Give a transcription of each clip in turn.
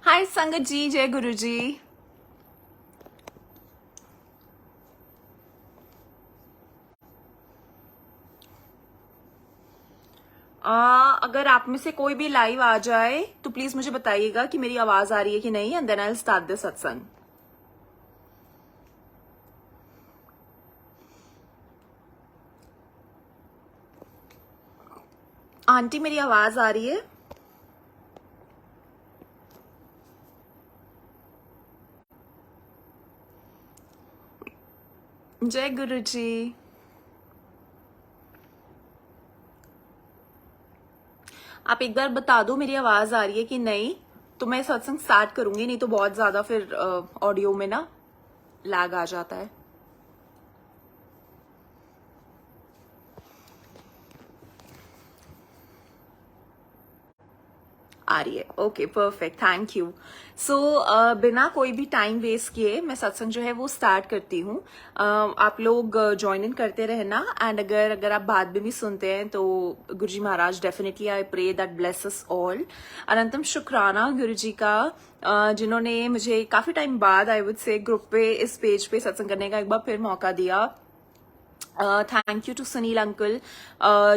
हाय संगत जी, जय गुरु जी। अगर आप में से कोई भी लाइव आ जाए तो प्लीज मुझे बताइएगा कि मेरी आवाज आ रही है कि नहीं, and then I will start the satsang. Aunty मेरी आवाज आ रही है? जय गुरु जी। आप एक बार बता दो मेरी आवाज आ रही है कि नहीं, तो मैं सत्संग स्टार्ट करूंगी, नहीं तो बहुत ज्यादा फिर ऑडियो में ना लैग आ जाता है। आ रही है? Okay, perfect, thank you. So बिना कोई भी टाइम वेस्ट किए मैं सत्संग जो है वो स्टार्ट करती हूँ। आप लोग ज्वाइन इन करते रहना, एंड अगर आप बाद में भी सुनते हैं तो Guruji Maharaj, definitely I pray that bless us all. अनंतम शुक्राना गुरु जी का, जिन्होंने मुझे काफी टाइम बाद आई वुड से ग्रुप पे, इस पेज पे सत्संग करने का एक बार फिर मौका दिया। Thank you to Sunil uncle,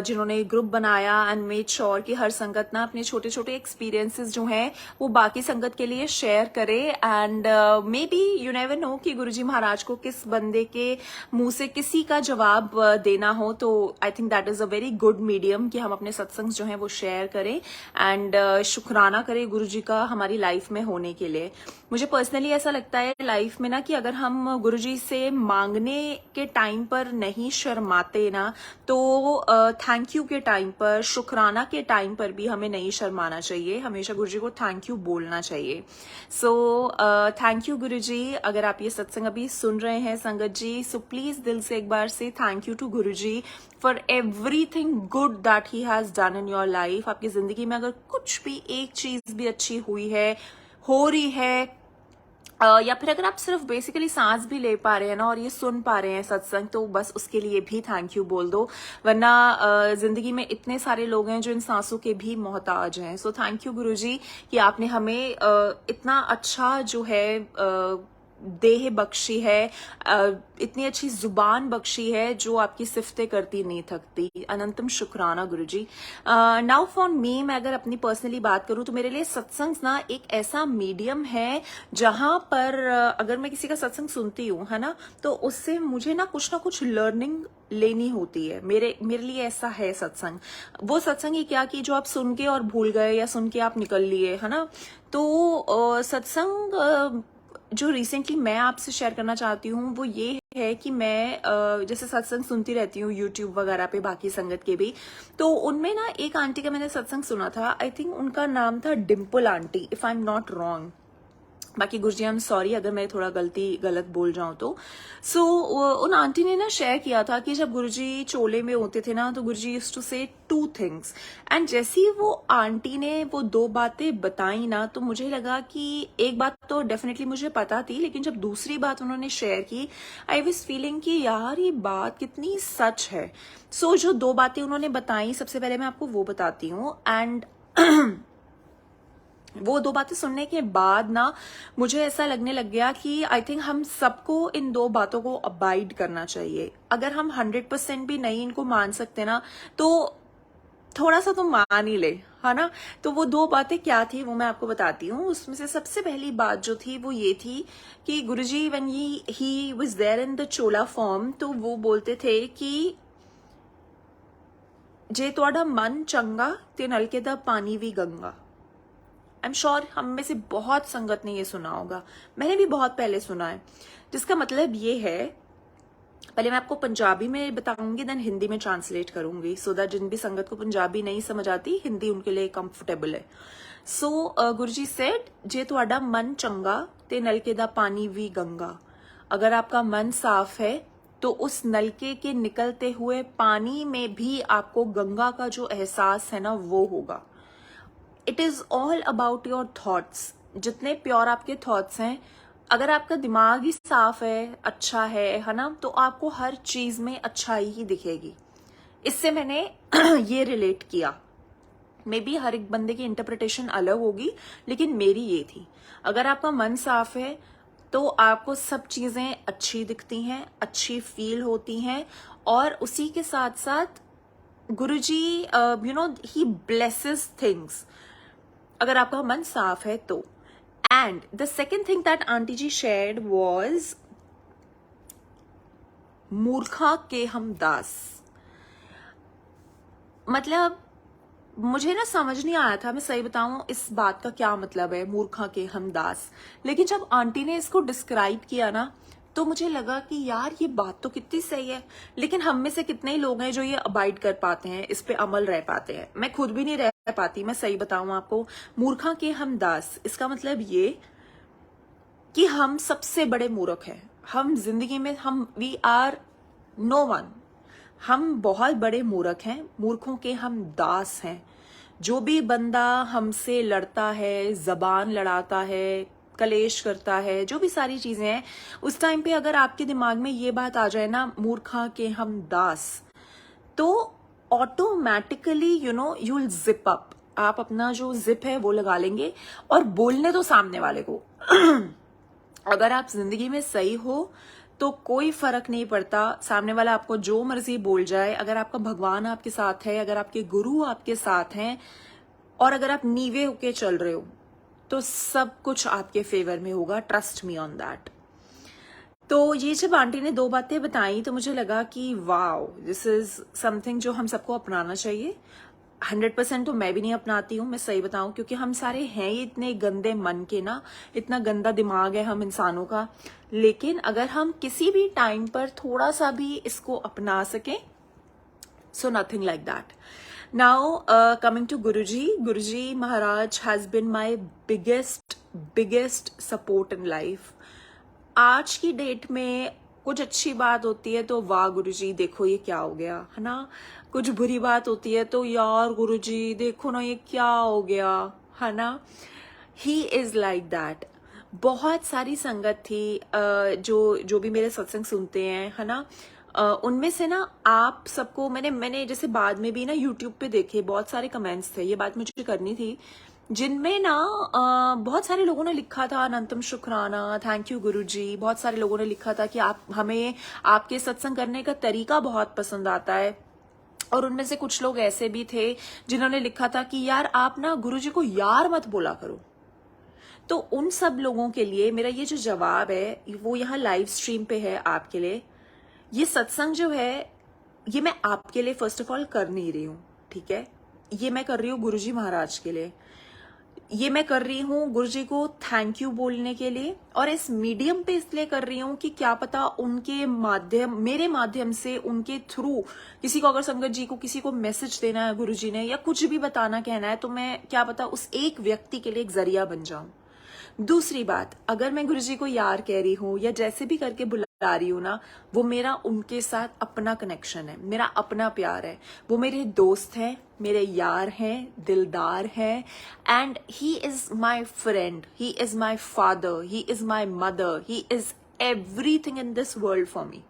जिन्होंने ग्रुप बनाया एंड मेड श्योर कि हर संगत ना अपने छोटे छोटे एक्सपीरियंसेस जो हैं वो बाकी संगत के लिए शेयर करे। And may be you never know कि गुरुजी महाराज को किस बंदे के मुंह से किसी का जवाब देना हो, तो I think that is a very good medium कि हम अपने सत्संग जो हैं वो शेयर करें एंड शुक्राना करें गुरुजी का हमारी लाइफ में होने के लिए। मुझे पर्सनली ऐसा लगता है लाइफ में ना कि अगर हम गुरुजी से मांगने के टाइम पर नहीं शर्माते ना, तो थैंक यू के टाइम पर, शुक्राना के टाइम पर भी हमें नहीं शर्माना चाहिए, हमेशा गुरुजी को थैंक यू बोलना चाहिए। सो थैंक यू गुरुजी। अगर आप ये सत्संग अभी सुन रहे हैं संगत जी, सो प्लीज दिल से एक बार से thank you to Guruji for everything good that he has done in your life. आपकी जिंदगी में अगर कुछ भी एक चीज भी अच्छी हुई है, हो रही है, या फिर अगर आप सिर्फ बेसिकली सांस भी ले पा रहे हैं ना और ये सुन पा रहे हैं सत्संग, तो बस उसके लिए भी थैंक यू बोल दो। वरना जिंदगी में इतने सारे लोग हैं जो इन सांसों के भी मोहताज हैं। सो थैंक यू गुरुजी कि आपने हमें इतना अच्छा जो है देह बख्शी है, इतनी अच्छी जुबान बख्शी है जो आपकी सिफतें करती नहीं थकती। अनंतम शुक्राना गुरुजी। नाउ फॉर मी, मैं अगर अपनी पर्सनली बात करूं तो मेरे लिए सत्संग ना एक ऐसा मीडियम है जहां पर अगर मैं किसी का सत्संग सुनती हूँ, है ना, तो उससे मुझे ना कुछ लर्निंग लेनी होती है। मेरे लिए ऐसा है सत्संग। वो सत्संग ही क्या कि जो आप सुन के और भूल गए या सुन के आप निकल लिए, है ना। तो सत्संग जो रिसेंटली मैं आपसे शेयर करना चाहती हूँ वो ये है कि मैं जैसे सत्संग सुनती रहती हूँ यूट्यूब वगैरह पे, बाकी संगत के भी, तो उनमें ना एक आंटी का मैंने सत्संग सुना था। आई थिंक उनका नाम था Dimple aunty, if I am not wrong. बाकी गुरुजी आई एम सॉरी अगर मैं थोड़ा गलत बोल जाऊं तो। सो उन आंटी ने ना शेयर किया था कि जब गुरुजी चोले में होते थे ना, तो गुरुजी यूज्ड टू से 2 थिंग्स। एंड जैसे ही वो आंटी ने वो 2 बातें बताई ना, तो मुझे लगा कि एक बात तो डेफिनेटली मुझे पता थी, लेकिन जब दूसरी बात उन्होंने शेयर की, आई वाज फीलिंग कि यार ये बात कितनी सच है। सो जो 2 बातें उन्होंने बताई, सबसे पहले मैं आपको वो बताती हूँ। एंड वो 2 बातें सुनने के बाद ना मुझे ऐसा लगने लग गया कि आई थिंक हम सबको इन 2 बातों को अबाइड करना चाहिए। अगर हम 100% भी नहीं इनको मान सकते ना, तो थोड़ा सा तो मान ही ले, है ना। तो वो 2 बातें क्या थी वो मैं आपको बताती हूँ। उसमें से सबसे पहली बात जो थी वो ये थी कि Guruji when he was there in the चोला फॉर्म, तो वो बोलते थे कि जे तुहाडा मन चंगा ते नलके दा पानी भी गंगा। आई एम श्योर हम में से बहुत संगत ने ये सुना होगा, मैंने भी बहुत पहले सुना है। जिसका मतलब ये है, पहले मैं आपको पंजाबी में बताऊंगी, देन हिंदी में ट्रांसलेट करूंगी, सो दैट जिन भी संगत को पंजाबी नहीं समझ आती, हिंदी उनके लिए कंफर्टेबल है। सो गुरुजी सेड, जे तुहाडा मन चंगा ते नलके दा पानी भी गंगा। अगर आपका मन साफ है तो उस नलके के निकलते हुए पानी में भी आपको गंगा का जो एहसास है ना वो होगा। It is all about your thoughts. जितने प्योर आपके थॉट्स हैं, अगर आपका दिमाग ही साफ है, अच्छा है ना, तो आपको हर चीज में अच्छाई ही दिखेगी। इससे मैंने ये रिलेट किया। मे बी हर एक बंदे की इंटरप्रिटेशन अलग होगी, लेकिन मेरी ये थी। अगर आपका मन साफ है तो आपको सब चीजें अच्छी दिखती हैं, अच्छी फील होती हैं, और उसी के साथ साथ गुरुजी ही ब्लेसेस थिंग्स, अगर आपका मन साफ है तो। And the second thing that aunty ji shared was मूर्खा के हम दास। मतलब मुझे ना समझ नहीं आया था, मैं सही बताऊं, इस बात का क्या मतलब है मूर्खा के हम दास। लेकिन जब आंटी ने इसको डिस्क्राइब किया ना, तो मुझे लगा कि यार ये बात तो कितनी सही है। लेकिन हम में से कितने ही लोग हैं जो ये अबाइड कर पाते हैं, इस पे अमल रह पाते हैं। मैं खुद भी नहीं रह पाती, मैं सही बताऊं आपको। मूर्खा के हम दास, इसका मतलब ये कि हम सबसे बड़े मूर्ख हैं। हम जिंदगी में वी आर नो वन, हम बहुत बड़े मूर्ख हैं, मूर्खों के हम दास हैं। जो भी बंदा हमसे लड़ता है, जबान लड़ाता है, कलेश करता है, जो भी सारी चीजें हैं, उस टाइम पे अगर आपके दिमाग में ये बात आ जाए ना, मूर्खा के हम दास, तो automatically you will zip up. आप अपना जो जिप है वो लगा लेंगे और बोलने दो सामने वाले को। अगर आप जिंदगी में सही हो तो कोई फर्क नहीं पड़ता, सामने वाला आपको जो मर्जी बोल जाए। अगर आपका भगवान आपके साथ है, अगर आपके गुरु आपके साथ हैं, और अगर आप नीवे होके चल रहे हो, तो सब कुछ आपके फेवर में होगा। Trust me on that. तो ये जब आंटी ने 2 बातें बताई तो मुझे लगा कि वाओ, दिस इज समथिंग जो हम सबको अपनाना चाहिए। 100% तो मैं भी नहीं अपनाती हूँ, मैं सही बताऊं, क्योंकि हम सारे हैं ही इतने गंदे मन के ना, इतना गंदा दिमाग है हम इंसानों का। लेकिन अगर हम किसी भी टाइम पर थोड़ा सा भी इसको अपना सके, so nothing like that. Now coming to Guruji Maharaj has been my biggest support in life. आज की डेट में कुछ अच्छी बात होती है तो वाह गुरुजी देखो ये क्या हो गया, है ना। कुछ बुरी बात होती है तो यार गुरुजी देखो ना ये क्या हो गया, है ना। He is like that. बहुत सारी संगत थी जो भी मेरे सत्संग सुनते हैं, है ना। उनमें से ना आप सबको मैंने जैसे बाद में भी ना यूट्यूब पे देखे, बहुत सारे कमेंट्स थे, ये बात मुझे करनी थी, जिनमें ना बहुत सारे लोगों ने लिखा था अनंतम शुक्राना, थैंक यू गुरुजी। बहुत सारे लोगों ने लिखा था कि आप हमें आपके सत्संग करने का तरीका बहुत पसंद आता है। और उनमें से कुछ लोग ऐसे भी थे जिन्होंने लिखा था कि यार आप ना गुरुजी को यार मत बोला करो। तो उन सब लोगों के लिए मेरा ये जो जवाब है वो यहाँ लाइव स्ट्रीम पे है आपके लिए। ये सत्संग जो है ये मैं आपके लिए फर्स्ट ऑफ ऑल कर नहीं रही हूँ, ठीक है। ये मैं कर रही हूँ गुरुजी महाराज के लिए, ये मैं कर रही हूँ गुरुजी को थैंक यू बोलने के लिए। और इस मीडियम पे इसलिए कर रही हूँ कि क्या पता उनके माध्यम, मेरे माध्यम से, उनके थ्रू किसी को, अगर संगत जी को किसी को मैसेज देना है गुरुजी ने, या कुछ भी बताना कहना है, तो मैं क्या पता उस एक व्यक्ति के लिए एक जरिया बन जाऊं। दूसरी बात, अगर मैं गुरुजी को यार कह रही हूँ या जैसे भी करके बुला रही हूँ ना, वो मेरा उनके साथ अपना कनेक्शन है, मेरा अपना प्यार है। वो मेरे दोस्त हैं, मेरे यार हैं, दिलदार हैं, and he is my friend, he is my father, he is my mother, he is everything in this world for me.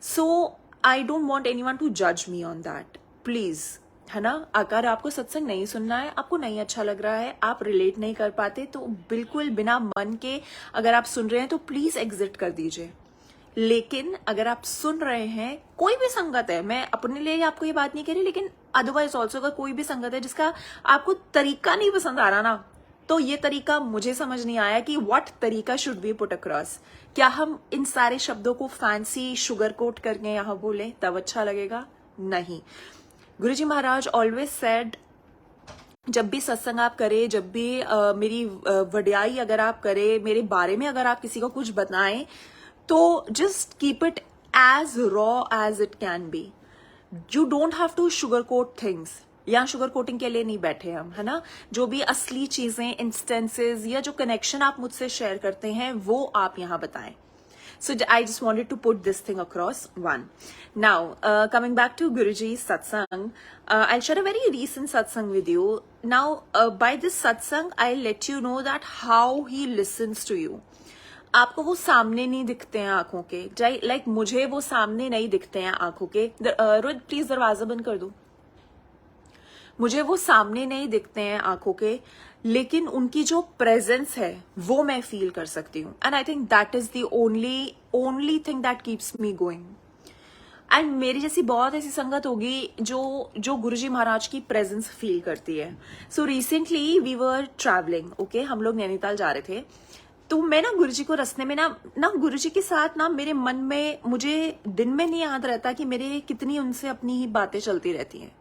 So I don't want any one two जज मी ऑन दैट, प्लीज, है ना। अगर आपको सत्संग नहीं सुनना है, आपको नहीं अच्छा लग रहा है, आप रिलेट नहीं कर पाते, तो बिल्कुल बिना मन के अगर आप सुन रहे हैं तो प्लीज एग्जिट कर दीजिए। लेकिन अगर आप सुन रहे हैं, कोई भी संगत है, मैं अपने लिए आपको ये बात नहीं कह रही, लेकिन अदरवाइज ऑल्सो अगर कोई भी संगत है जिसका आपको तरीका नहीं पसंद आ रहा ना, तो ये तरीका मुझे समझ नहीं आया कि व्हाट तरीका शुड बी पुट अक्रॉस। क्या हम इन सारे शब्दों को फैंसी शुगर कोट करके यहाँ बोले तब अच्छा लगेगा? नहीं। गुरुजी महाराज ऑलवेज सेड, जब भी सत्संग आप करें, जब भी मेरी वड्याई अगर आप करें, मेरे बारे में अगर आप किसी को कुछ बताएं, तो just keep it as raw as it can be. You don't have to sugar coat things. यहाँ शुगर कोटिंग के लिए नहीं बैठे हम, है ना। जो भी असली चीजें, इंस्टेंसेस या जो कनेक्शन आप मुझसे शेयर करते हैं वो आप यहाँ बताएं। So I just wanted to put this thing across. One. Now, coming back to Guruji's satsang, I'll share a very recent satsang with you. Now, by this satsang, I'll let you know that how he listens to you. आपको वो सामने नहीं दिखते हैं आंखों के, like मुझे वो सामने नहीं दिखते हैं आंखों के। रोहित प्लीज दरवाजा बंद कर दो। मुझे वो सामने नहीं दिखते हैं आंखों के, लेकिन उनकी जो प्रेजेंस है वो मैं फील कर सकती हूँ। And I think that is the only thing that keeps me going. And मेरी जैसी बहुत ऐसी संगत होगी जो गुरुजी महाराज की प्रेजेंस फील करती है। So recently we were travelling, okay, हम लोग नैनीताल जा रहे थे। तो मैं ना गुरुजी को रास्ते में ना गुरुजी के साथ ना मेरे मन में, मुझे दिन में नहीं याद रहता कि मेरे कितनी उनसे अपनी ही बातें चलती रहती हैं।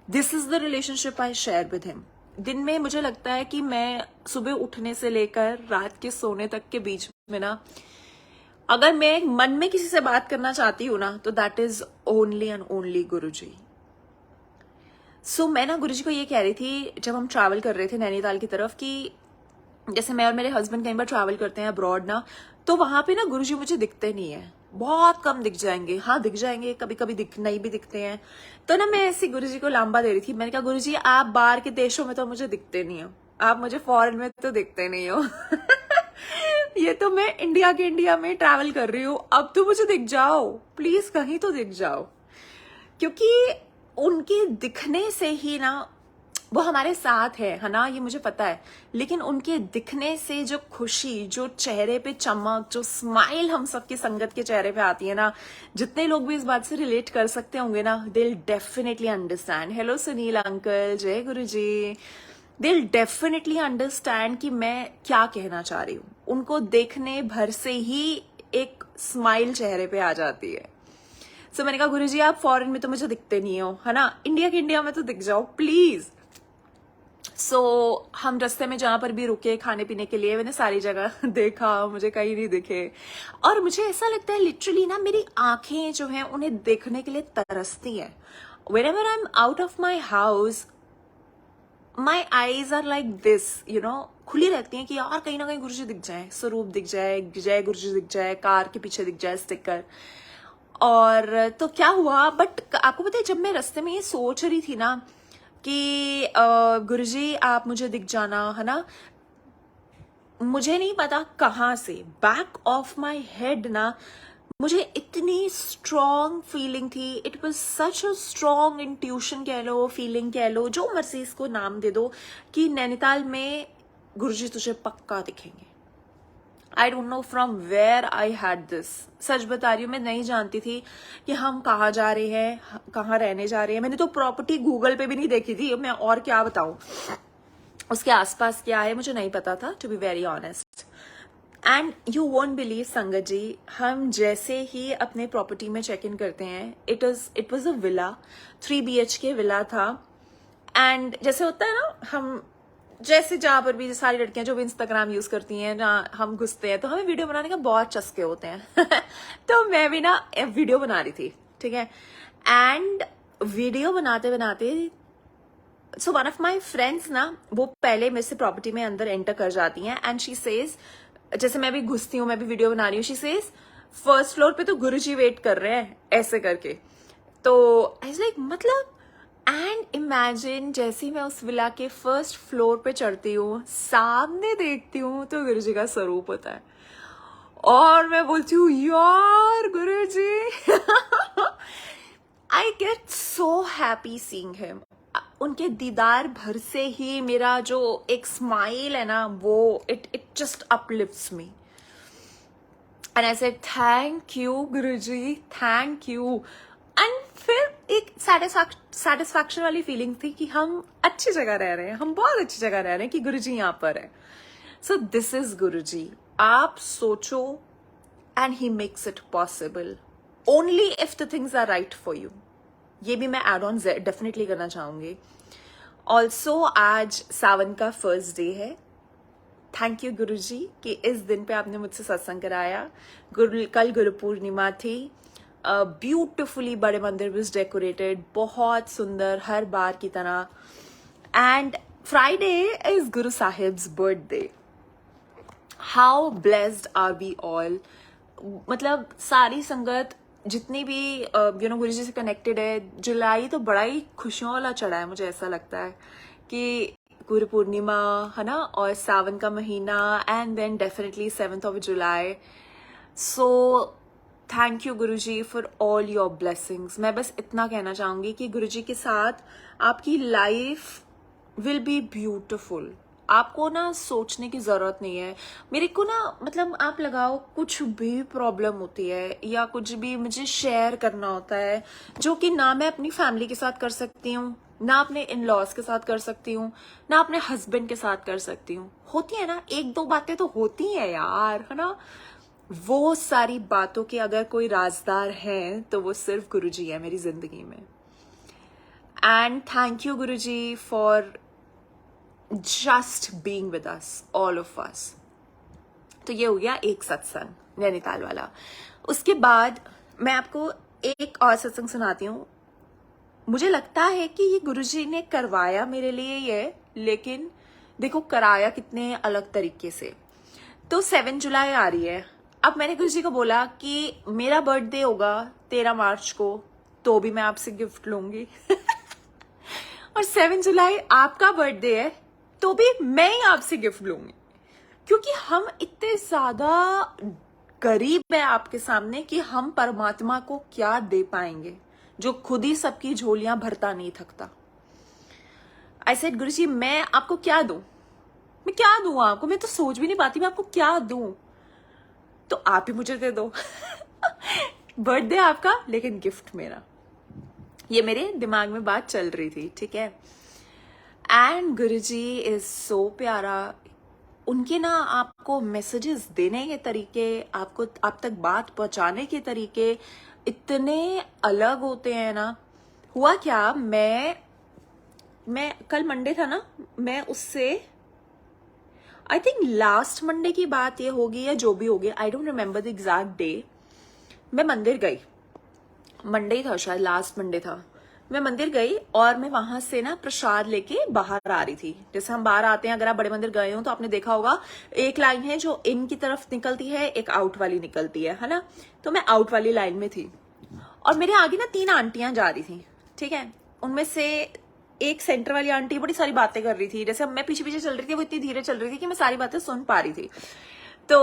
This is the relationship I share with him. दिन में मुझे लगता है कि मैं सुबह उठने से लेकर रात के सोने तक के बीच में ना, अगर मैं मन में किसी से बात करना चाहती हूँ ना, तो that is only and only Guruji. So मैं ना गुरुजी को ये कह रही थी जब हम ट्रैवल कर रहे थे नैनीताल की तरफ, कि जैसे मैं और मेरे हस्बैंड कई बार ट्रैवल करते हैं अब्रॉड ना, तो वहां पे ना गुरुजी मुझे दिखते नहीं है, बहुत कम दिख जाएंगे। हाँ दिख जाएंगे, कभी कभी नहीं भी दिखते हैं। तो ना मैं ऐसी गुरुजी को लांबा दे रही थी। मैंने कहा गुरुजी आप बाहर के देशों में तो मुझे दिखते नहीं हो, आप मुझे फॉरेन में तो दिखते नहीं हो। ये तो मैं इंडिया में ट्रैवल कर रही हूँ, अब तो मुझे दिख जाओ प्लीज, कहीं तो दिख जाओ। क्योंकि उनके दिखने से ही ना, वो हमारे साथ है ना, ये मुझे पता है, लेकिन उनके दिखने से जो खुशी, जो चेहरे पे चमक, जो स्माइल हम सबकी संगत के चेहरे पे आती है ना, जितने लोग भी इस बात से रिलेट कर सकते होंगे ना, they will definitely understand. Hello Sunil uncle, जय गुरुजी। दे विल डेफिनेटली अंडरस्टैंड कि मैं क्या कहना चाह रही हूँ। उनको देखने भर से ही एक स्माइल चेहरे पे आ जाती है। सो मैंने कहा गुरुजी आप फॉरेन में तो मुझे दिखते नहीं हो, है ना, इंडिया में तो दिख जाओ प्लीज। सो हम रास्ते में जहां पर भी रुके खाने पीने के लिए, मैंने सारी जगह देखा, मुझे कहीं नहीं दिखे। और मुझे ऐसा लगता है लिटरली ना, मेरी आंखें जो हैं उन्हें देखने के लिए तरसती हैं। Whenever I'm out of my house, my eyes are like this, you know, खुली रहती हैं कि यार कहीं ना कहीं गुरुजी दिख जाए, स्वरूप दिख जाए, जय गुरुजी दिख जाए, कार के पीछे दिख जाए स्टिकर। और तो क्या हुआ, बट आपको पता है जब मैं रास्ते में ये सोच रही थी ना कि गुरुजी आप मुझे दिख जाना, है ना, मुझे नहीं पता कहाँ से बैक ऑफ माई हेड ना मुझे इतनी स्ट्रॉन्ग फीलिंग थी। It was such a strong intuition कह लो, फीलिंग कह लो, जो मर्जी इसको नाम दे दो, कि नैनीताल में गुरुजी तुझे पक्का दिखेंगे। I don't know from where I had this. सच बता रही हूँ, मैं नहीं जानती थी कि हम कहाँ जा रहे हैं, कहाँ रहने जा रहे हैं। मैंने तो प्रॉपर्टी गूगल पे भी नहीं देखी थी, मैं और क्या बताऊं, उसके आसपास क्या है मुझे नहीं पता था, to be very honest. And you won't believe sangat ji, हम जैसे ही अपने प्रॉपर्टी में चेक इन करते हैं, it was a villa, 3 BHK villa था। एंड जैसे होता है ना, हम जैसे जहां पर भी सारी लड़कियां जो भी इंस्टाग्राम यूज करती हैं ना, हम घुसते हैं तो हमें वीडियो बनाने का बहुत चस्के होते हैं। तो मैं भी ना वीडियो बना रही थी, ठीक है। एंड वीडियो बनाते बनाते so one of my friends ना, वो पहले मेरे से प्रॉपर्टी में अंदर एंटर कर जाती हैं। एंड शी सेज, जैसे मैं भी घुसती हूँ, मैं भी वीडियो बना रही हूँ, शी सेज फर्स्ट फ्लोर पे तो गुरुजी वेट कर रहे हैं, ऐसे करके। तो आई लाइक मतलब, एंड इमेजिन जैसे ही मैं उस विला के फर्स्ट फ्लोर पे चढ़ती हूँ, सामने देखती हूँ तो गुरुजी का स्वरूप होता है। और मैं बोलती हूँ यार Guruji. I get so happy seeing him. उनके दीदार भर से ही मेरा जो एक स्माइल है ना, वो it just uplifts me. And I said thank you Guruji, thank you. And फिर एक सेटिस्फैक्शन वाली फीलिंग थी कि हम अच्छी जगह रह रहे हैं, हम बहुत अच्छी जगह रह रहे हैं, कि गुरुजी यहाँ पर है। So this is Guruji. आप सोचो, and he makes it possible only if the things are right for you. ये भी मैं एड ऑन डेफिनेटली करना चाहूंगी। ऑल्सो आज सावन का फर्स्ट डे है। थैंक यू गुरुजी कि इस दिन पे आपने मुझसे सत्संग कराया। कल गुरु पूर्णिमा थी। ब्यूटिफुली बड़े मंदिर was डेकोरेटेड, बहुत सुंदर हर बार की तरह। And Friday is Guru Sahib's birthday. How blessed are we all. मतलब सारी संगत जितनी भी गुरु जी से कनेक्टेड है, जुलाई तो बड़ा ही खुशियों वाला चढ़ा है। मुझे ऐसा लगता है कि गुरु पूर्णिमा है ना, और सावन का महीना, and then definitely 7th of July। So thank you Guruji for all your blessings. मैं बस इतना कहना चाहूंगी कि गुरुजी के साथ आपकी लाइफ विल बी ब्यूटिफुल। आपको ना सोचने की जरूरत नहीं है। मेरे को ना मतलब आप लगाओ, कुछ भी प्रॉब्लम होती है या कुछ भी मुझे शेयर करना होता है जो कि ना मैं अपनी फैमिली के साथ कर सकती हूँ, ना अपने इन लॉज के साथ कर सकती हूँ, ना अपने हस्बैंड के साथ कर सकती हूँ। होती है ना, एक दो बातें तो होती हैं यार, है ना। वो सारी बातों के अगर कोई राजदार है तो वो सिर्फ गुरुजी है मेरी जिंदगी में। And thank you Guruji for just being with us, all of us. तो ये हो गया एक सत्संग नैनीताल वाला। उसके बाद मैं आपको एक और सत्संग सुनाती हूँ। मुझे लगता है कि ये गुरुजी ने करवाया मेरे लिए ये, लेकिन देखो कराया कितने अलग तरीके से। तो 7 जुलाई आ रही है। अब मैंने गुरुजी को बोला कि मेरा बर्थडे होगा 13 मार्च को, तो भी मैं आपसे गिफ्ट लूंगी और 7 जुलाई आपका बर्थडे है तो भी मैं ही आपसे गिफ्ट लूंगी, क्योंकि हम इतने ज्यादा गरीब हैं आपके सामने कि हम परमात्मा को क्या दे पाएंगे जो खुद ही सबकी झोलियां भरता नहीं थकता। आई सेड गुरुजी मैं आपको क्या दूं, मैं क्या दूं आपको, मैं तो सोच भी नहीं पाती मैं आपको क्या दूं, तो आप ही मुझे दे दो बर्थडे आपका लेकिन गिफ्ट मेरा। ये मेरे दिमाग में बात चल रही थी, ठीक है। एंड गुरुजी इज सो प्यारा। उनके ना आपको मैसेजेस देने के तरीके, आपको आप तक बात पहुंचाने के तरीके इतने अलग होते हैं ना। हुआ क्या, मैं कल मंडे था ना, मैं उससे आई थिंक लास्ट मंडे की बात ये होगी या जो भी होगी, I don't remember the exact day. मैं मंदिर गई, मंडे था शायद, लास्ट मंडे था। मैं मंदिर गई और मैं वहां से ना प्रसाद लेके बाहर आ रही थी। जैसे हम बाहर आते हैं, अगर आप बड़े मंदिर गए हो तो आपने देखा होगा एक लाइन है जो इन की तरफ निकलती है, एक आउट वाली निकलती है ना। तो मैं आउट वाली लाइन में थी और मेरे आगे ना 3 आंटियां जा रही थी, ठीक है। उनमें से एक सेंटर वाली आंटी बड़ी सारी बातें कर रही थी। जैसे मैं पीछे पीछे चल रही थी, वो इतनी धीरे चल रही थी कि मैं सारी बातें सुन पा रही थी। तो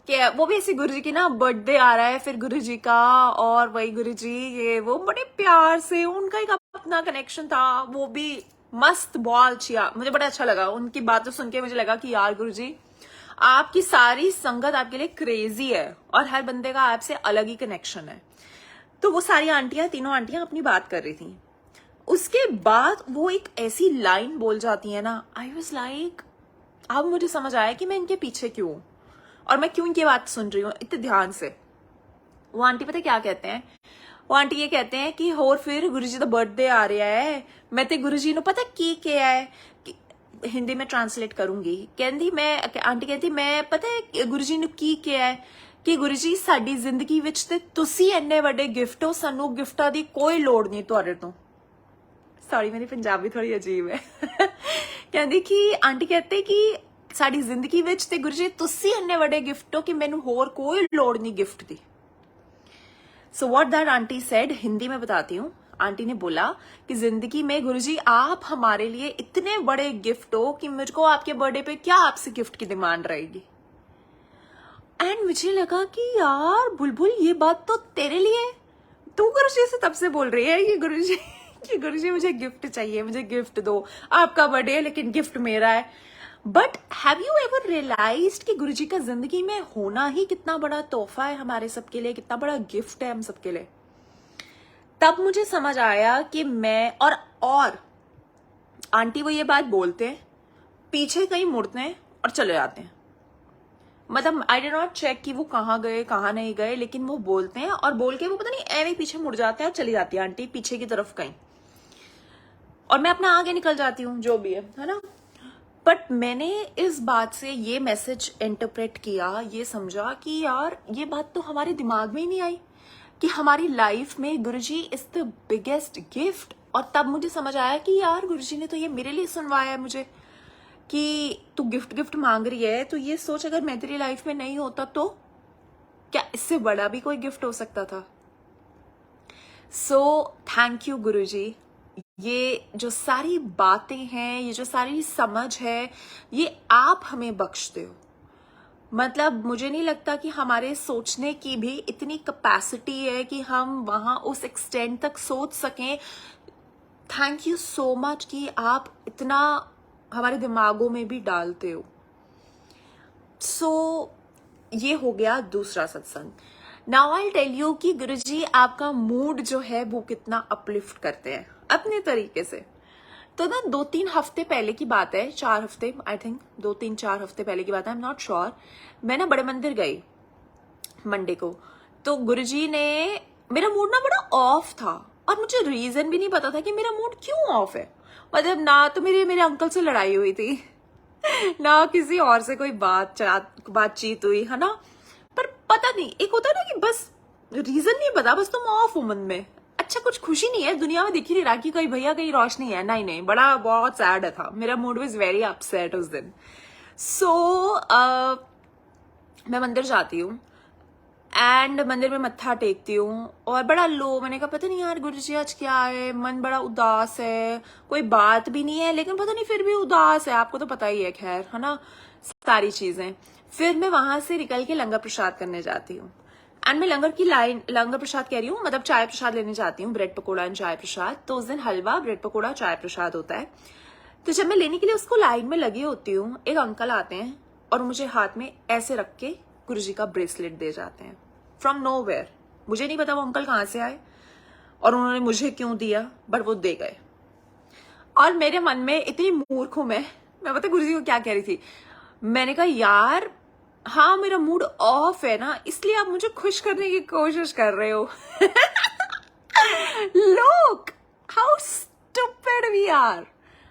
क्या वो भी ऐसे गुरुजी की ना बर्थडे आ रहा है फिर गुरुजी का, और वही गुरुजी ये वो बड़े प्यार से, उनका एक अपना कनेक्शन था, वो भी मस्त बॉल छिया। मुझे बड़ा अच्छा लगा उनकी बातें सुन के। मुझे लगा कि यार गुरुजी आपकी सारी संगत आपके लिए क्रेजी है और हर बंदे का आपसे अलग ही कनेक्शन है। तो वो सारी आंटियां, तीनों आंटियां अपनी बात कर रही थी। उसके बाद वो एक ऐसी लाइन बोल जाती है ना, आई वाज लाइक, अब मुझे समझ आया कि मैं इनके पीछे क्यों हूं और मैं क्यों इनकी बात सुन रही हूँ इतने ध्यान से। वो आंटी पता क्या कहते हैं, वो आंटी ये कहते हैं कि होर फिर गुरुजी दा बर्थडे आ रहा है, मैं ते गुरुजी नु पता की क्या है, हिंदी में ट्रांसलेट करूंगी। कहती मैं, आंटी कहती मैं पता है गुरुजी नु की क्या है कि गुरुजी साडी जिंदगी विच ते तुसी इन्ने बड़े गिफ्ट हो, सानू गिफ्टां दी कोई लोड़ नहीं तुहाडे तो। सॉरी मेरी पंजाबी थोड़ी अजीब है कहती कि आंटी कहते कि साडी जिंदगी विच ते गुरुजी तुसी इन्ने बड़े गिफ्ट हो कि मैनू होर कोई लोड़ नहीं gift the. So what that aunty said, Hindi में बताती हूँ। आंटी ने बोला कि जिंदगी में गुरुजी आप हमारे लिए इतने बड़े गिफ्ट हो कि मुझको आपके बर्थडे पे क्या आपसे गिफ्ट की डिमांड रहेगी। एंड मुझे लगा कि यार बुलबुल ये बात तो तेरे लिए, तू गुरुजी से तब से बोल रही है कि गुरुजी मुझे गिफ्ट चाहिए, मुझे गिफ्ट दो, आपका बर्थडे है लेकिन गिफ्ट मेरा है। But have you ever realised कि गुरुजी का जिंदगी में होना ही कितना बड़ा तोहफा है हमारे सबके लिए, कितना बड़ा गिफ्ट है हम सबके लिए। तब मुझे समझ आया कि मैं और आंटी वो ये बात बोलते हैं, पीछे कहीं मुड़ते हैं और चले जाते हैं। मतलब आई डिड नॉट चेक कि वो कहाँ गए कहाँ नहीं गए, लेकिन वो बोलते हैं और बोल के वो पता नहीं ऐवे पीछे मुड़ जाते हैं और चली जाती है आंटी पीछे की तरफ कहीं, और मैं अपना आगे निकल जाती हूँ, जो भी है ना। बट मैंने इस बात से ये मैसेज इंटरप्रेट किया, ये समझा कि यार ये बात तो हमारे दिमाग में ही नहीं आई कि हमारी लाइफ में गुरुजी इज द बिगेस्ट गिफ्ट। और तब मुझे समझ आया कि यार गुरुजी ने तो ये मेरे लिए सुनवाया है मुझे कि तू गिफ्ट मांग रही है, तो ये सोच अगर मैं तेरी लाइफ में नहीं होता तो क्या इससे बड़ा भी कोई गिफ्ट हो सकता था। सो थैंक यू गुरुजी। ये जो सारी बातें हैं, ये जो सारी समझ है, ये आप हमें बख्शते हो। मतलब मुझे नहीं लगता कि हमारे सोचने की भी इतनी कैपेसिटी है कि हम वहां उस एक्सटेंट तक सोच सकें। थैंक यू सो मच कि आप इतना हमारे दिमागों में भी डालते हो। सो ये हो गया दूसरा सत्संग। नाउ आई टेल यू कि गुरुजी आपका मूड जो है वो कितना अपलिफ्ट करते हैं अपने तरीके से। तो ना 2-3 हफ्ते पहले की बात है, 4 हफ्ते, आई थिंक 2-3-4 हफ्ते पहले की बात है, आई एम नॉट श्योर। मैं ना बड़े मंदिर गई मंडे को, तो गुरुजी ने, मेरा मूड ना बड़ा ऑफ था और मुझे रीजन भी नहीं पता था कि मेरा मूड क्यों ऑफ है। मतलब ना तो मेरे अंकल से लड़ाई हुई थी ना किसी और से कोई बातचीत हुई है ना, पर पता नहीं, एक होता है ना कि बस रीजन नहीं पता, बस तुम ऑफ हो मन में। अच्छा, कुछ खुशी नहीं है दुनिया में, दिख ही नहीं रहा कि कोई भैया कहीं रोशनी है, नहीं नहीं, बड़ा बहुत सैड था, मेरा मूड वाज वेरी अपसेट उस दिन। सो मैं मंदिर जाती हूँ एंड मंदिर में मत्था टेकती हूँ और बड़ा लो, मैंने कहा पता नहीं यार गुरुजी आज क्या है, मन बड़ा उदास है, कोई बात भी नहीं है लेकिन पता नहीं फिर भी उदास है, आपको तो पता ही है, खैर है ना, सारी चीजें। फिर मैं वहां से निकल के लंगर प्रसाद करने जाती हूँ एंड मैं लंगर प्रसाद कह रही हूँ, मतलब चाय प्रसाद लेने जाती हूँ, ब्रेड पकौड़ा एंड चाय प्रसाद। तो उस दिन हलवा, ब्रेड पकौड़ा, चाय प्रसाद होता है। तो जब मैं लेने के लिए उसको लाइन में लगी होती हूँ, एक अंकल आते हैं और मुझे हाथ में ऐसे रख के गुरुजी का ब्रेसलेट दे जाते हैं फ्रॉम नोवेयर। मुझे नहीं पता वो अंकल कहाँ से आए और उन्होंने मुझे क्यों दिया, बट वो दे गए। और मेरे मन में, इतनी मूर्ख हूं मैं पता गुरुजी को क्या कह रही थी, मैंने कहा यार हाँ मेरा मूड ऑफ है ना, इसलिए आप मुझे खुश करने की कोशिश कर रहे हो look how stupid we are.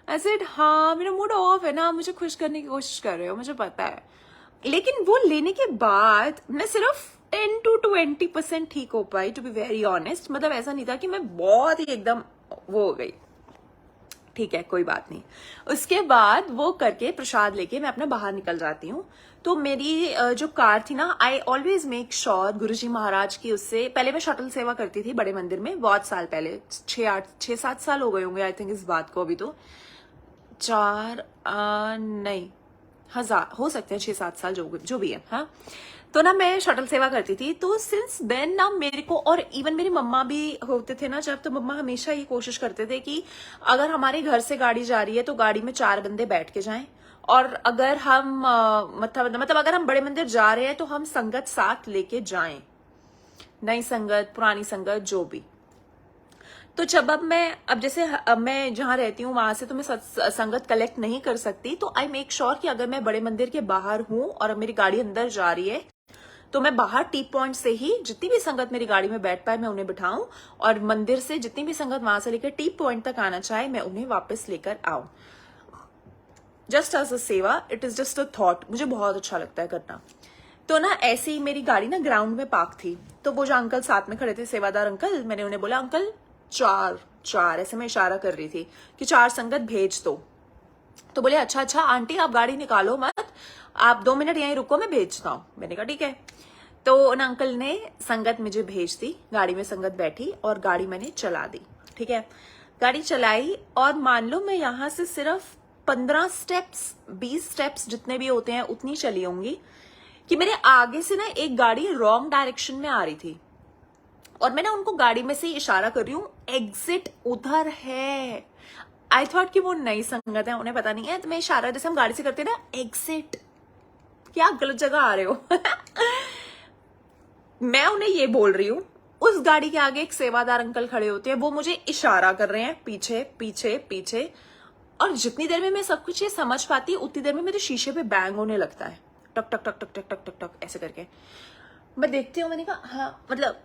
I said हाँ मेरा मूड ऑफ है ना, आप मुझे खुश करने की कोशिश कर रहे हो, मुझे पता है। लेकिन वो लेने के बाद मैं सिर्फ 10 to 20% ठीक हो पाई, टू बी वेरी ऑनेस्ट। मतलब ऐसा नहीं था कि मैं बहुत ही एकदम वो हो गई, ठीक है कोई बात नहीं। उसके बाद वो करके प्रसाद लेके मैं अपना बाहर निकल जाती हूँ। तो मेरी जो कार थी ना, आई ऑलवेज मेक श्योर गुरुजी महाराज की, उससे पहले मैं शटल सेवा करती थी बड़े मंदिर में बहुत साल पहले, 6-7 साल हो गए होंगे आई थिंक इस बात को, अभी तो 4 नहीं 1000 हो सकते हैं, 6-7 साल जो भी है। हाँ, तो ना मैं शटल सेवा करती थी, तो सिंस देन ना मेरे को, और इवन मेरी मम्मा भी होते थे ना जब, तो मम्मा हमेशा ये कोशिश करते थे कि अगर हमारे घर से गाड़ी जा रही है तो गाड़ी में 4 बंदे बैठ के जाएं, और अगर हम मतलब अगर हम बड़े मंदिर जा रहे हैं तो हम संगत साथ लेके जाएं, नई संगत, पुरानी संगत, जो भी। तो जब अब जैसे अब मैं जहां रहती हूँ वहां से तो मैं संगत कलेक्ट नहीं कर सकती, तो आई मेक श्योर कि अगर मैं बड़े मंदिर के बाहर हूं और अब मेरी गाड़ी अंदर जा रही है तो मैं बाहर टी पॉइंट से ही जितनी भी संगत मेरी गाड़ी में बैठ पाए मैं उन्हें बिठाऊं, और मंदिर से जितनी भी संगत वहां से लेकर टी पॉइंट तक आना चाहे मैं उन्हें वापस लेकर आऊं, जस्ट एज अ सेवा। It is just a thought, मुझे बहुत अच्छा लगता है करना। तो ना ऐसे ही मेरी गाड़ी ना ग्राउंड में पार्क थी, तो वो जो अंकल साथ में खड़े थे, सेवादार अंकल, मैंने उन्हें बोला अंकल 4 ऐसे मैं इशारा कर रही थी कि 4 संगत भेज दो। तो बोले अच्छा आंटी आप गाड़ी निकालो मत, आप 2 मिनट यहीं रुको, मैं भेजता हूँ। मैंने कहा ठीक है। तो उन अंकल ने संगत मुझे भेज दी, गाड़ी में संगत बैठी और गाड़ी मैंने चला दी। ठीक है, गाड़ी चलाई और मान लो मैं यहां से सिर्फ 15 स्टेप्स 20 स्टेप्स जितने भी होते हैं उतनी चली होंगी कि मेरे आगे से ना एक गाड़ी रॉन्ग डायरेक्शन में आ रही थी, और मैं ना उनको गाड़ी में से इशारा कर रही हूँ एग्जिट उधर है। आई थॉट कि वो नई संगत है, उन्हें पता नहीं है, तो मैं इशारा जैसे हम गाड़ी से करते हैं ना, एग्जिट, क्या गलत जगह आ रहे हो मैं उन्हें ये बोल रही हूँ, उस गाड़ी के आगे एक सेवादार अंकल खड़े होते हैं, वो मुझे इशारा कर रहे हैं पीछे पीछे पीछे, और जितनी देर में मैं सब कुछ ये समझ पाती उतनी देर में मेरे शीशे पे बैंग होने लगता है, टक टक टक टक टक टक टक टक ऐसे करके। मैं देखती हूँ, मैंने कहा हाँ, मतलब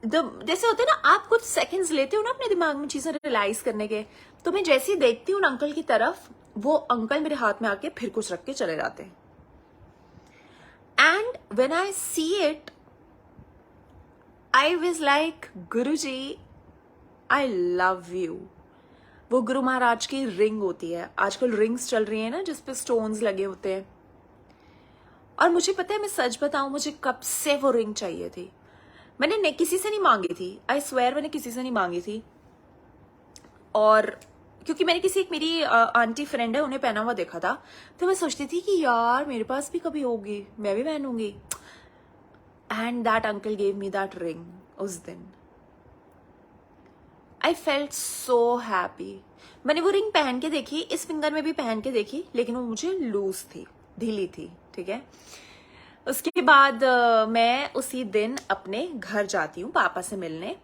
जैसे होते हैं ना, आप कुछ सेकंड्स लेते हो ना अपने दिमाग में चीजें रियलाइज करने के, तो मैं जैसे ही देखती हूँ अंकल की तरफ, वो अंकल मेरे हाथ में आके फिर कुछ रख के चले जाते हैं। And when I see it I was like Guruji I love you. वो गुरु महाराज की रिंग होती है, आजकल रिंग्स चल रही है ना जिसपे स्टोन्स लगे होते हैं, और मुझे पता है, मैं सच बताऊं, मुझे कब से वो रिंग चाहिए थी। मैंने किसी से नहीं मांगी थी, आई स्वेयर मैंने किसी से नहीं मांगी थी, और क्योंकि मैंने किसी एक मेरी आंटी फ्रेंड है उन्हें पहना हुआ देखा था, तो मैं सोचती थी कि यार मेरे पास भी कभी होगी, मैं भी पहनूंगी। And that uncle gave me that ring उस दिन। I felt so happy. मैंने वो रिंग पहन के देखी, इस फिंगर में भी पहन के देखी, लेकिन वो मुझे लूज थी, ढीली थी, ठीक है। उसके बाद मैं उसी दिन अपने घर जाती हूँ पापा से मिलने,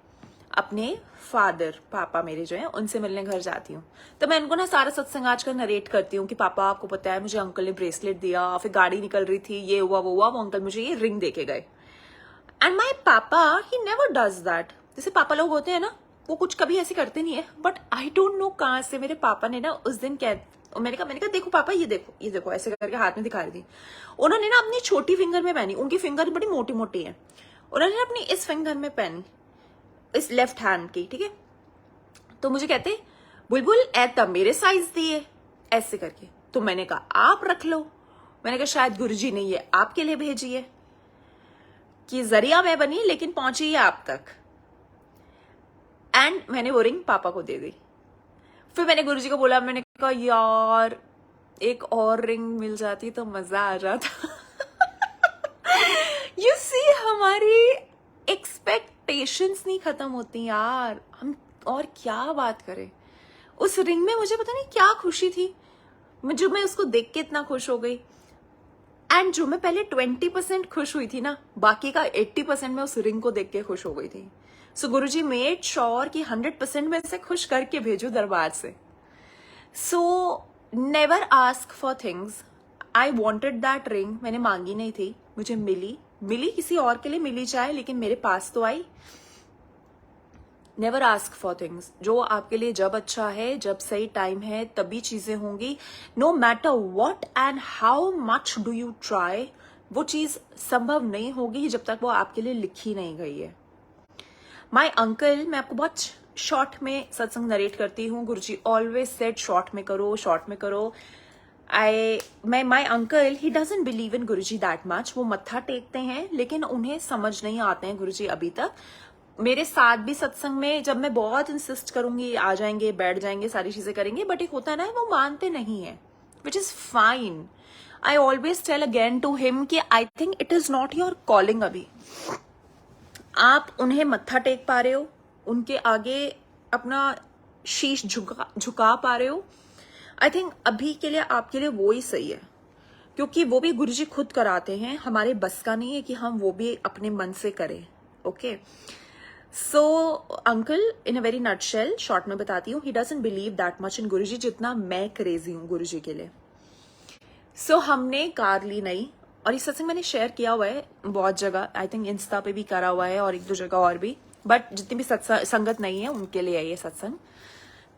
अपने फादर, पापा मेरे जो हैं उनसे मिलने घर जाती हूँ। तो मैं उनको ना सारा सत्संग आज का नरेट करती हूँ कि पापा आपको पता है मुझे अंकल ने ब्रेसलेट दिया, फिर गाड़ी निकल रही थी, ये हुआ वो हुआ, वो अंकल मुझे ये रिंग दे के गए। एंड माई पापा ही नेवर डज दैट। जैसे पापा लोग होते हैं ना, वो कुछ कभी ऐसे करते नहीं है, बट आई डोंट नो कहाँ से मेरे पापा ने ना उस दिन मैंने कहा देखो पापा ये देखो ऐसे करके हाथ में दिखा रही थी। उन्होंने ना अपनी छोटी फिंगर में पहनी, उनकी फिंगर बड़ी मोटी मोटी है, उन्होंने अपनी इस फिंगर में पहनी, इस लेफ्ट हैंड की, ठीक है। तो मुझे कहते बुलबुल ए तब मेरे साइज दिए ऐसे करके, तो मैंने कहा आप रख लो। मैंने कहा शायद गुरुजी ने ये आपके लिए भेजी है, कि जरिया मैं बनी लेकिन पहुंची है आप तक। एंड मैंने वो रिंग पापा को दे दी। फिर मैंने गुरुजी को बोला, मैंने कहा यार एक और रिंग मिल जाती तो मजा आ जाता। यू सी हमारी एक्सपेक्टेशंस नहीं खत्म होती यार, हम और क्या बात करें। उस रिंग में मुझे पता नहीं क्या खुशी थी, जो मैं उसको देख के इतना खुश हो गई। एंड जो मैं पहले 20% खुश हुई थी ना, बाकी का 80% मैं उस रिंग को देख के खुश हो गई थी। सो गुरुजी मेड श्योर कि 100% में से खुश करके भेजू दरबार से। So never ask for things. I wanted that ring, मैंने मांगी नहीं थी, मुझे मिली किसी और के लिए मिली चाहे, लेकिन मेरे पास तो I. Never ask for things. जो आपके लिए जब अच्छा है, जब सही टाइम है, तभी चीजें होंगी। No matter what and how much do you try, वो चीज संभव नहीं होगी जब तक वो आपके लिए लिखी नहीं गई है। माई अंकल, मैं आपको बहुत शॉर्ट में सत्संग नरेट करती हूँ। गुरुजी ऑलवेज सेड शॉर्ट में करो, शॉर्ट में करो। My uncle he doesn't believe in Guruji that much. वो मत्था टेकते हैं लेकिन उन्हें समझ नहीं आते हैं गुरुजी अभी तक। मेरे साथ भी सत्संग में जब मैं बहुत इंसिस्ट करूंगी, आ जाएंगे, बैठ जाएंगे, सारी चीजें करेंगे, बट एक होता है ना वो मानते नहीं है, which is fine. I always tell again to him कि I think it is not your calling. अभी आप उन्हें मत्था टेक पा रहे हो, उनके आगे अपना शीश झुका पा रहे हो। आई थिंक अभी के लिए आपके लिए वो ही सही है, क्योंकि वो भी गुरुजी खुद कराते हैं, हमारे बस का नहीं है कि हम वो भी अपने मन से करें। Okay, so uncle in a very nutshell, short में बताती हूँ, he doesn't believe that much in Guruji जितना मैं क्रेजी हूँ गुरुजी के लिए। सो हमने कार ली नई, और ये सत्संग मैंने शेयर किया हुआ है बहुत जगह, आई थिंक इंस्टा पे भी करा हुआ है और एक दो जगह और भी, बट जितनी भी संगत नहीं है उनके लिए है ये सत्संग।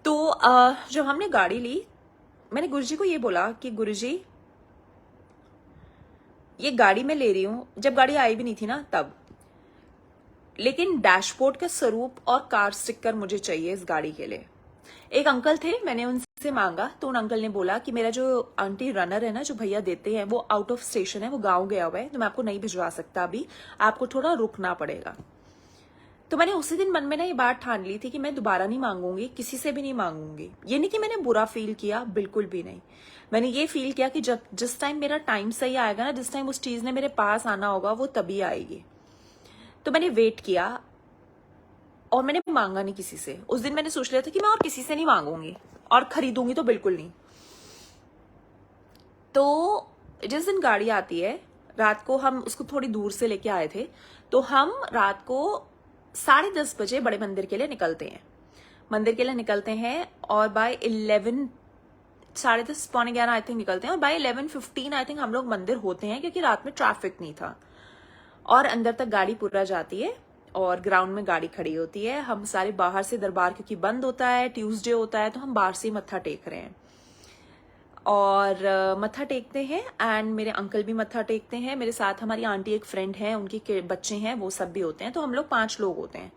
तो जब हमने गाड़ी ली, मैंने गुरुजी को ये बोला कि गुरुजी ये गाड़ी मैं ले रही हूँ, जब गाड़ी आई भी नहीं थी ना तब, लेकिन डैशबोर्ड का स्वरूप और कार स्टिकर मुझे चाहिए इस गाड़ी के लिए। एक अंकल थे, मैंने उनसे मांगा तो उन अंकल ने बोला कि मेरा जो आंटी रनर है ना, जो भैया देते हैं, वो आउट ऑफ स्टेशन है, वो गांव गया हुआ है, तो मैं आपको नहीं भिजवा सकता, अभी आपको थोड़ा रुकना पड़ेगा। तो मैंने उसी दिन मन में ना ये बात ठान ली थी कि मैं दोबारा नहीं मांगूंगी, किसी से भी नहीं मांगूंगी। ये नहीं कि मैंने बुरा फील किया, बिल्कुल भी नहीं। मैंने ये फील किया कि जब जिस टाइम मेरा टाइम सही आएगा ना, जिस टाइम उस चीज ने मेरे पास आना होगा, वो तभी आएगी। तो मैंने वेट किया और मैंने मांगा नहीं किसी से। उस दिन मैंने सोच लिया था कि मैं और किसी से नहीं मांगूंगी, और खरीदूंगी तो बिल्कुल नहीं। तो जिस दिन गाड़ी आती है, रात को हम उसको थोड़ी दूर से लेके आए थे, तो हम रात को 10:30 बजे बड़े मंदिर के लिए निकलते हैं। मंदिर के लिए निकलते हैं और बाय 11, 10:30, पौने 11 आई थिंक निकलते हैं, और बाय 11:15 आई थिंक हम लोग मंदिर होते हैं, क्योंकि रात में ट्रैफिक नहीं था। और अंदर तक गाड़ी पूरा जाती है और ग्राउंड में गाड़ी खड़ी होती है। हम सारे बाहर से, दरबार क्योंकि बंद होता है, ट्यूसडे होता है, तो हम बाहर से मत्था टेक रहे हैं और मत्था टेकते हैं। एंड मेरे अंकल भी मत्था टेकते हैं, मेरे साथ हमारी आंटी एक फ्रेंड है, उनके बच्चे हैं, वो सब भी होते हैं, तो हम लोग 5 लोग होते हैं।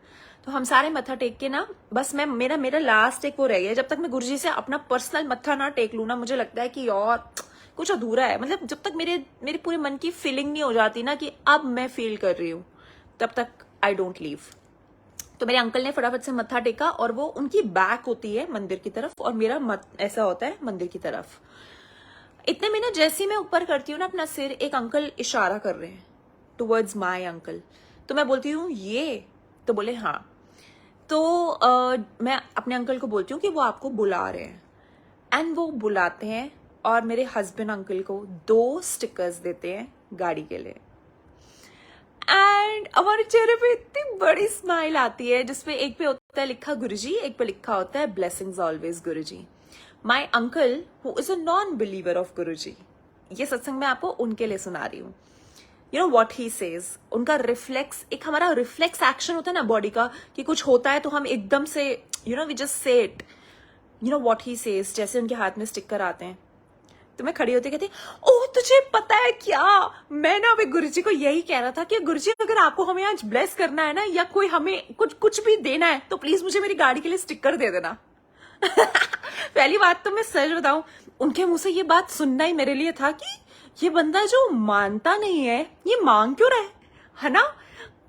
तो हम सारे मत्था टेक के ना, बस मैं मेरा लास्ट एक वो रह गया, जब तक मैं गुरुजी से अपना पर्सनल मत्था ना टेक लूँ ना, मुझे लगता है कि और कुछ अधूरा है। मतलब जब तक मेरे पूरे मन की फीलिंग नहीं हो जाती ना कि अब मैं फील कर रही हूँ, तब तक आई डोंट लीव। तो मेरे अंकल ने फटाफट से मत्था टेका और वो उनकी बैक होती है मंदिर की तरफ और मेरा ऐसा होता है मंदिर की तरफ। इतने में ना जैसे ही मैं ऊपर करती हूँ ना अपना सिर, एक अंकल इशारा कर रहे हैं टुवर्ड्स माय अंकल। तो मैं बोलती हूँ ये, तो बोले हाँ। तो मैं अपने अंकल को बोलती हूँ कि वो आपको बुला रहे हैं, एंड वो बुलाते हैं और मेरे हस्बैंड अंकल को 2 स्टिकर्स देते हैं गाड़ी के लिए। एंड हमारे चेहरे पे इतनी बड़ी स्माइल आती है जिसपे एक पे होता है लिखा गुरुजी, एक पे लिखा होता है blessings always Guruji. My uncle who is a non believer of Guruji, ये सत्संग मैं आपको उनके लिए सुना रही हूँ। You know what he says, उनका रिफ्लेक्स, एक हमारा रिफ्लेक्स एक्शन होता है ना बॉडी का कि कुछ होता है तो हम एकदम से we just say it. You know what he says, जैसे उनके हाथ में स्टिकर आते हैं तो मैं खड़ी होती कहती, ओह तुझे पता है क्या, मैं ना अभी गुरुजी को यही कह रहा था कि गुरुजी अगर आपको हमें आज ब्लेस करना है ना या कोई हमें कुछ भी देना है तो प्लीज मुझे मेरी गाड़ी के लिए स्टिकर दे देना। पहली बात तो मैं सच बताऊं, उनके मुंह से ये बात सुनना ही मेरे लिए था कि ये बंदा जो मानता नहीं है ये मांग क्यों रहा है ना।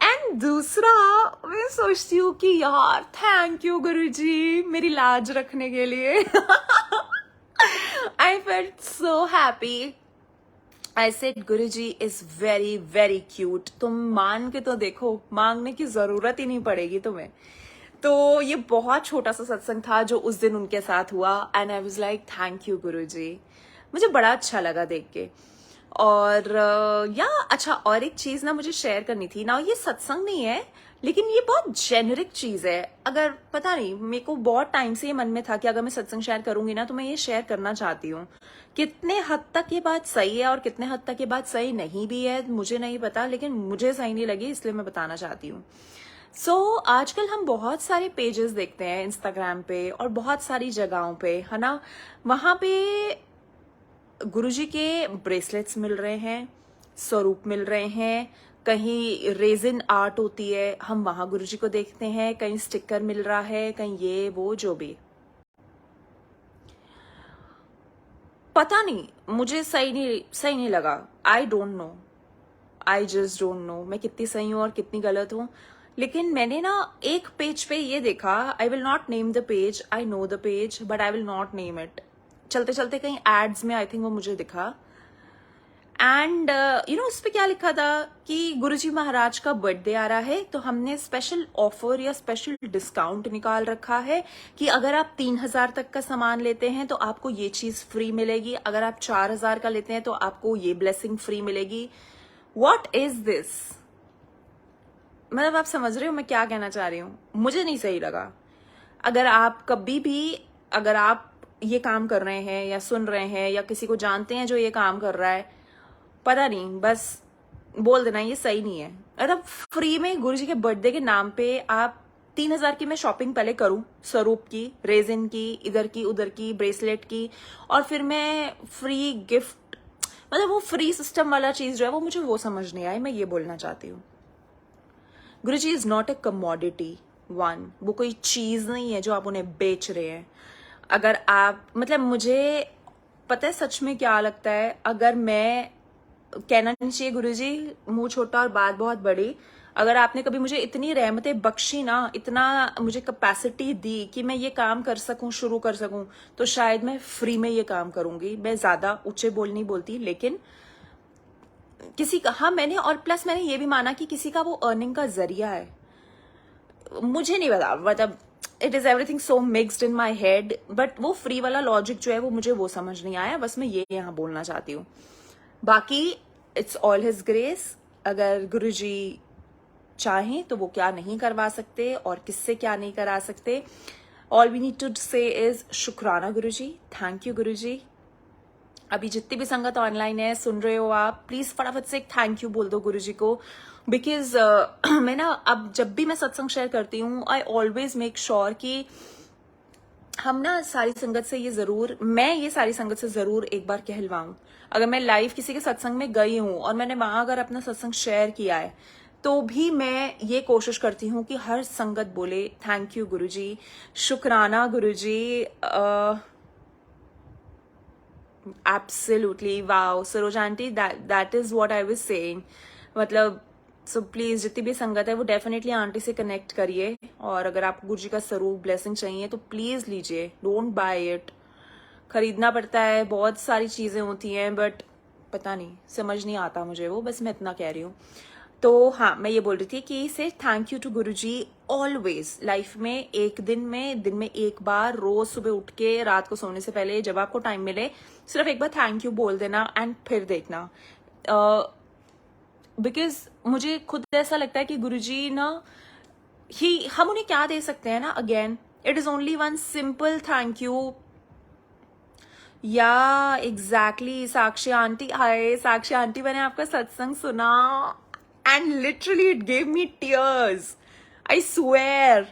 एंड दूसरा मैं सोचती हूँ कि यार थैंक यू गुरुजी मेरी लाज रखने के लिए। I felt so happy. I said Guruji is very very cute. तुम मान के तो देखो, मांगने की जरूरत ही नहीं पड़ेगी तुम्हें। तो ये बहुत छोटा सा सत्संग था जो उस दिन उनके साथ हुआ, and I was like thank you Guruji. मुझे बड़ा अच्छा लगा देख के। और या अच्छा, और एक चीज ना मुझे शेयर करनी थी ना, ये सत्संग नहीं है लेकिन ये बहुत जेनरिक चीज है। अगर पता नहीं, मेरे को बहुत टाइम से ये मन में था कि अगर मैं सत्संग शेयर करूंगी ना तो मैं ये शेयर करना चाहती हूँ। कितने हद तक ये बात सही है और कितने हद तक ये बात सही नहीं भी है मुझे नहीं पता, लेकिन मुझे सही नहीं लगी इसलिए मैं बताना चाहती हूँ। आजकल हम बहुत सारे पेजेस देखते हैं इंस्टाग्राम पे और बहुत सारी जगहों पे, है ना, वहां पे गुरुजी के ब्रेसलेट्स मिल रहे हैं, स्वरूप मिल रहे हैं, कहीं रेजिन आर्ट होती है हम वहां गुरुजी को देखते हैं, कहीं स्टिकर मिल रहा है, कहीं ये वो जो भी। पता नहीं, मुझे सही नहीं लगा। आई don't no, I just don't know मैं कितनी सही हूं और कितनी गलत हूं। लेकिन मैंने ना एक पेज पे ये देखा, I will not name the page, I know the page but I will not name it. चलते चलते कहीं एड्स में आई थिंक वो मुझे दिखा, एंड उस पे क्या लिखा था कि गुरुजी महाराज का बर्थडे आ रहा है तो हमने स्पेशल ऑफर या स्पेशल डिस्काउंट निकाल रखा है कि अगर आप 3000 तक का सामान लेते हैं तो आपको ये चीज फ्री मिलेगी, अगर आप 4000 का लेते हैं तो आपको ये ब्लेसिंग फ्री मिलेगी। What is this? मतलब आप समझ रहे हो मैं क्या कहना चाह रही हूँ? मुझे नहीं सही लगा। अगर आप कभी भी, अगर आप ये काम कर रहे हैं या सुन रहे हैं या किसी को जानते हैं जो ये काम कर रहा है, पता नहीं, बस बोल देना ये सही नहीं है। मतलब फ्री में गुरुजी के बर्थडे के नाम पे आप 3000 की मैं शॉपिंग पहले करूं, स्वरूप की, रेजिन की, इधर की उधर की, ब्रेसलेट की, और फिर मैं फ्री गिफ्ट, मतलब वो फ्री सिस्टम वाला चीज जो है वो मुझे वो समझ नहीं आई। मैं ये बोलना चाहती हूँ, Guruji is not a commodity one, वो कोई चीज नहीं है जो आप उन्हें बेच रहे हैं। अगर आप, मतलब मुझे पता है सच में क्या लगता है, अगर मैं, कहना नहीं चाहिए गुरुजी मुंह छोटा और बात बहुत बड़ी, अगर आपने कभी मुझे इतनी रहमतें बख्शी ना, इतना मुझे कैपेसिटी दी कि मैं ये काम कर सकूं, शुरू कर सकूं, तो शायद मैं फ्री में ये काम करूंगी। मैं ज्यादा ऊंचे बोल नहीं बोलती, लेकिन किसी का, हाँ मैंने, और प्लस मैंने ये भी माना कि किसी का वो अर्निंग का जरिया है। मुझे नहीं पता, मतलब it is everything so mixed in my head, but वो फ्री वाला लॉजिक जो है वो मुझे वो समझ नहीं आया। बस मैं ये यहाँ बोलना चाहती हूँ। बाकी इट्स ऑल हिज ग्रेस, अगर गुरुजी चाहें तो वो क्या नहीं करवा सकते और किससे क्या नहीं करा सकते। ऑल वी नीड टू से इज शुक्राना गुरुजी, थैंक यू गुरुजी। अभी जितनी भी संगत ऑनलाइन है, सुन रहे हो आप, प्लीज फटाफट से एक थैंक यू बोल दो गुरुजी को, बिकॉज मैं ना अब जब भी मैं सत्संग शेयर करती हूँ, आई ऑलवेज मेक श्योर कि हम ना सारी संगत से ये जरूर, मैं ये सारी संगत से जरूर एक बार कहलवाऊं। अगर मैं लाइव किसी के सत्संग में गई हूं और मैंने वहां अगर अपना सत्संग शेयर किया है तो भी मैं ये कोशिश करती हूँ कि हर संगत बोले थैंक यू गुरुजी, शुक्राना Guruji. Absolutely wow Saroj aunty, that is what I was saying. मतलब सो प्लीज जितनी भी संगत है वो डेफिनेटली आंटी से कनेक्ट करिए, और अगर आपको गुरु जी का स्वरूप ब्लेसिंग चाहिए तो प्लीज लीजिए, डोंट बाय इट। खरीदना पड़ता है, बहुत सारी चीजें होती हैं, बट पता नहीं, समझ नहीं आता मुझे वो, बस मैं इतना कह रही हूँ। तो हाँ, मैं ये बोल रही थी कि say thank you to Guruji always life में, एक दिन में एक बार, रोज सुबह उठ के रात को सोने से पहले जब आपको टाइम मिले सिर्फ एक बार थैंक यू बोल देना, एंड फिर देखना। बिकॉज मुझे खुद ऐसा लगता है कि गुरुजी ना ही, हम उन्हें क्या दे सकते हैं ना, again it is only one simple thank you. या एग्जैक्टली साक्षी आंटी, हाय साक्षी आंटी, मैंने आपका सत्संग सुना and literally it gave me tears, I swear.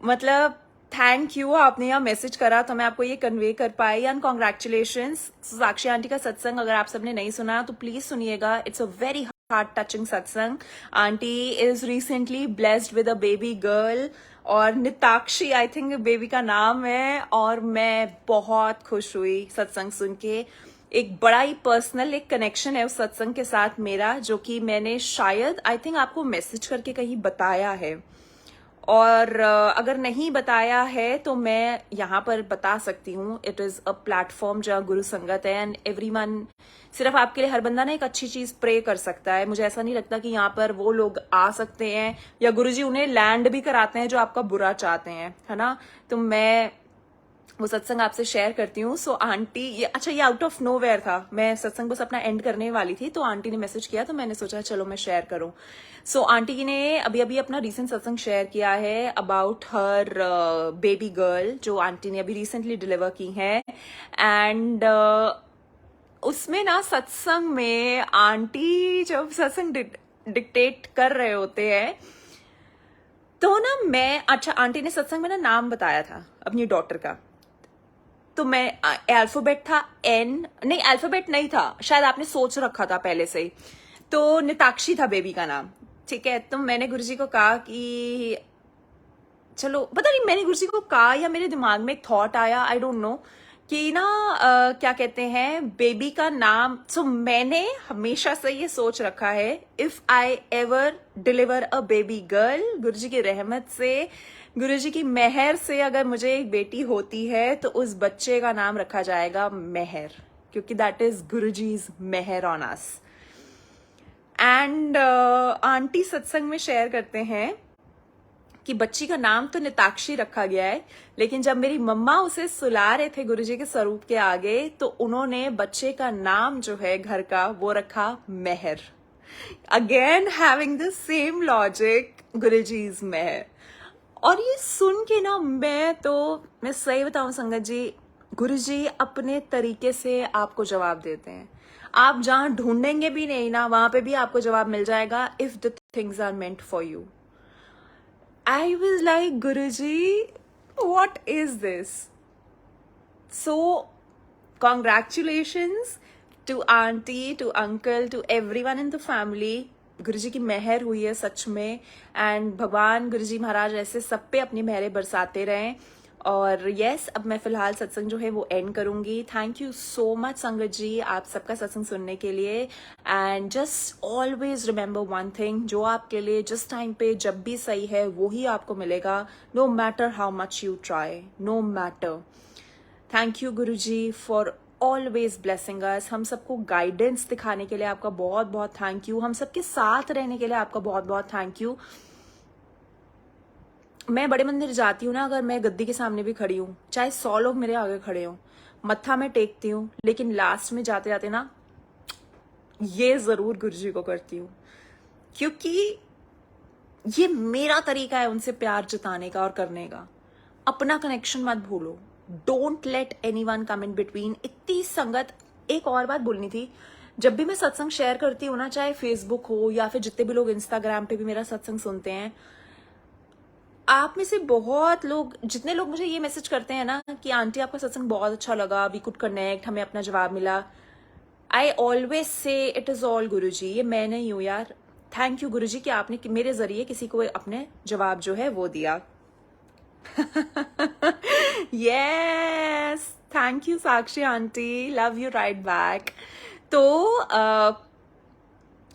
मतलब थैंक यू, आपने यहाँ मैसेज करा तो मैं आपको ये कन्वे कर पाई, एंड कॉन्ग्रेचुलेशंस। साक्षी आंटी का सत्संग अगर आप सबने नहीं सुना तो प्लीज सुनिएगा, it's a very heart touching satsang. Aunty is recently blessed with a baby girl, और निताक्षी आई थिंक बेबी का नाम है, और मैं बहुत खुश हुई सत्संग सुन के। एक बड़ा ही पर्सनल एक कनेक्शन है उस सत्संग के साथ मेरा, जो कि मैंने शायद आई थिंक आपको मैसेज करके कहीं बताया है, और अगर नहीं बताया है तो मैं यहाँ पर बता सकती हूँ। इट इज अ प्लेटफॉर्म जहाँ गुरु संगत है, एंड एवरीवन, सिर्फ आपके लिए हर बंदा ना एक अच्छी चीज प्रे कर सकता है। मुझे ऐसा नहीं लगता कि यहाँ पर वो लोग आ सकते हैं या गुरुजी उन्हें लैंड भी कराते हैं जो आपका बुरा चाहते हैं, है ना। तो मैं वो सत्संग आपसे शेयर करती हूँ। सो आंटी, ये अच्छा, ये आउट ऑफ नो वेयर था, मैं सत्संग बस अपना एंड करने वाली थी तो आंटी ने मैसेज किया तो मैंने सोचा चलो मैं शेयर करूं। सो आंटी ने अभी अभी अपना रिसेंट सत्संग शेयर किया है अबाउट हर बेबी गर्ल, जो आंटी ने अभी रिसेंटली डिलीवर की है। एंड उसमें ना सत्संग में आंटी जब सत्संग डिक्टेट कर रहे होते हैं तो ना मैं, अच्छा आंटी ने सत्संग में ना नाम बताया था अपनी डॉटर का, तो मैं अल्फाबेट था एन, नहीं अल्फाबेट नहीं था, शायद आपने सोच रखा था पहले से ही, तो निताक्षी था बेबी का नाम, ठीक है। तो मैंने गुरुजी को कहा कि चलो, पता नहीं मैंने गुरुजी को कहा या मेरे दिमाग में एक थॉट आया, आई डोंट नो, कि ना क्या कहते हैं बेबी का नाम। सो मैंने हमेशा से ये सोच रखा है, if I ever deliver a baby girl, Guruji की रहमत से, गुरुजी की मेहर से अगर मुझे एक बेटी होती है तो उस बच्चे का नाम रखा जाएगा मेहर, क्योंकि that is Guruji's mehar on us. And aunty सत्संग में शेयर करते हैं कि बच्ची का नाम तो निताक्षी रखा गया है, लेकिन जब मेरी मम्मा उसे सुला रहे थे गुरुजी के स्वरूप के आगे तो उन्होंने बच्चे का नाम जो है घर का वो रखा मेहर। Again having the same logic, Guruji's mehar. और ये सुन के ना मैं सही बताऊं संगत जी, गुरुजी अपने तरीके से आपको जवाब देते हैं। आप जहां ढूंढेंगे भी नहीं ना, वहां पे भी आपको जवाब मिल जाएगा, if the things are meant for you. I was like, Guruji, what is this? So, congratulations to auntie, to uncle, to everyone in the family. गुरुजी की मेहर हुई है सच में, एंड भगवान गुरुजी महाराज ऐसे सब पे अपनी मेहरें बरसाते रहें। और यस, अब मैं फिलहाल सत्संग जो है वो एंड करूंगी। थैंक यू सो मच संगत जी आप सबका सत्संग सुनने के लिए, and just always remember one thing, जो आपके लिए जिस टाइम पे जब भी सही है वो ही आपको मिलेगा, no matter how much you try, no matter. Thank you Guruji for always blessing us. हम सबको गाइडेंस दिखाने के लिए आपका बहुत बहुत थैंक यू, हम सबके साथ रहने के लिए आपका बहुत बहुत थैंक यू। मैं बड़े मंदिर जाती हूँ ना, अगर मैं गद्दी के सामने भी खड़ी हूँ, चाहे 100 लोग मेरे आगे खड़े हों, मत्था में टेकती हूँ, लेकिन लास्ट में जाते जाते ना ये जरूर गुरुजी को करती हूँ, क्योंकि ये मेरा तरीका है उनसे प्यार जताने का और करने का। अपना कनेक्शन मत भूलो, don't let anyone come in between. इतनी संगत, एक और बात बोलनी थी, जब भी मैं सत्संग शेयर करती हूँ ना, चाहे फेसबुक हो या फिर जितने भी लोग इंस्टाग्राम पे भी मेरा सत्संग सुनते हैं, आप में से बहुत लोग, जितने लोग मुझे ये मैसेज करते हैं ना कि आंटी आपका सत्संग बहुत अच्छा लगा, वी कुड कनेक्ट, हमें अपना जवाब मिला, I always say it is all Guruji. ये मैं नहीं हूं यार, थैंक यू गुरुजी कि आपने मेरे जरिए किसी को अपने जवाब जो है वो दिया। Yes, thank you Sakshi aunty, love you right back. तो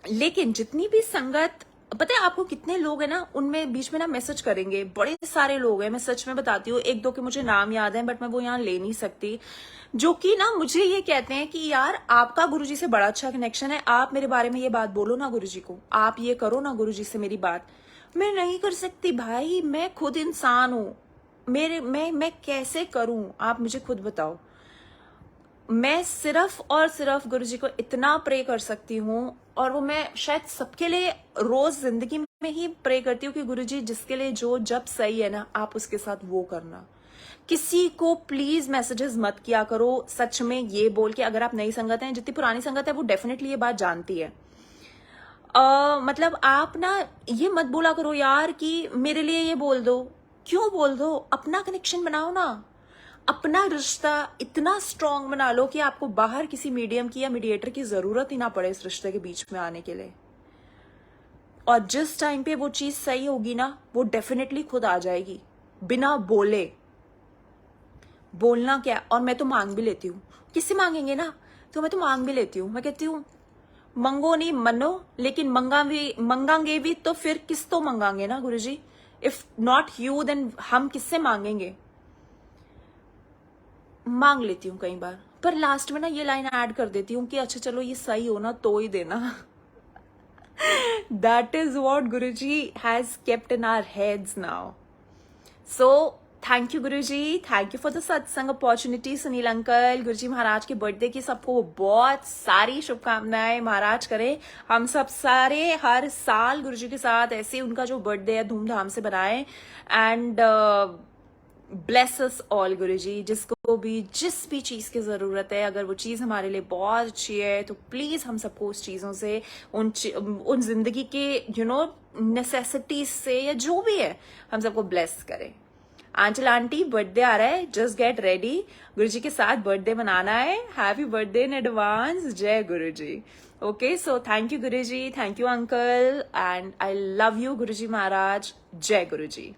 लेकिन जितनी भी संगत पता है आपको कितने लोग हैं ना, उनमें बीच में ना मैसेज करेंगे, बड़े सारे लोग हैं, मैं सच में बताती हूँ, एक दो के मुझे नाम याद है बट मैं वो यहाँ ले नहीं सकती, जो कि ना मुझे ये कहते हैं कि यार आपका गुरुजी से बड़ा अच्छा कनेक्शन है, आप मेरे बारे में ये बात बोलो ना गुरुजी को, आप ये करो ना गुरुजी से मेरी बात। मैं नहीं कर सकती भाई, मैं खुद इंसान हूं, मैं कैसे करूं, आप मुझे खुद बताओ। मैं सिर्फ और सिर्फ गुरुजी को इतना प्रे कर सकती हूँ, और वो मैं शायद सबके लिए रोज जिंदगी में ही प्रे करती हूँ कि गुरुजी जिसके लिए जो जब सही है ना, आप उसके साथ वो करना। किसी को प्लीज मैसेजेस मत किया करो सच में ये बोल के, अगर आप नई संगत हैं, जितनी पुरानी संगत है वो डेफिनेटली ये बात जानती है। मतलब आप ना ये मत बोला करो यार कि मेरे लिए ये बोल दो, क्यों बोल दो, अपना कनेक्शन बनाओ ना, अपना रिश्ता इतना स्ट्रांग बना लो कि आपको बाहर किसी मीडियम की या मीडिएटर की जरूरत ही ना पड़े इस रिश्ते के बीच में आने के लिए। और जिस टाइम पे वो चीज सही होगी ना, वो डेफिनेटली खुद आ जाएगी, बिना बोले। बोलना क्या, और मैं तो मांग भी लेती हूँ, किससे मांगेंगे ना, तो मैं तो मांग भी लेती हूँ, मैं कहती हूँ मंगो नहीं मनो, लेकिन मंगांगे भी तो फिर किस तो मंगांगे ना गुरुजी, इफ नॉट यू देन हम किससे मांगेंगे। मांग लेती हूँ कई बार, पर लास्ट में ना ये लाइन ऐड कर देती हूँ कि अच्छा चलो ये सही हो ना तो ही देना। That is what Guruji has kept in our heads now. So thank you Guruji, thank you for the satsang opportunity. Sunil uncle, Guruji Maharaj के बर्थडे की सबको बहुत सारी शुभकामनाएं, महाराज करें हम सब सारे हर साल गुरुजी के साथ ऐसे उनका जो बर्थडे है धूमधाम से बनाएं। एंड ब्लेस अस ऑल गुरुजी, जिसको भी जिस भी चीज की जरूरत है, अगर वो चीज हमारे लिए बहुत अच्छी है तो प्लीज हम सबको उस चीजों से, उन जिंदगी के नेसेसिटीज से या जो भी है, हम सबको ब्लेस करें। आंचल आंटी बर्थडे आ रहा है, जस्ट गेट रेडी, गुरुजी के साथ बर्थडे मनाना है। हैप्पी बर्थडे इन एडवांस, जय Guruji. Okay, so thank you Guruji, thank you uncle, and I love you Guruji Maharaj, जय गुरुजी।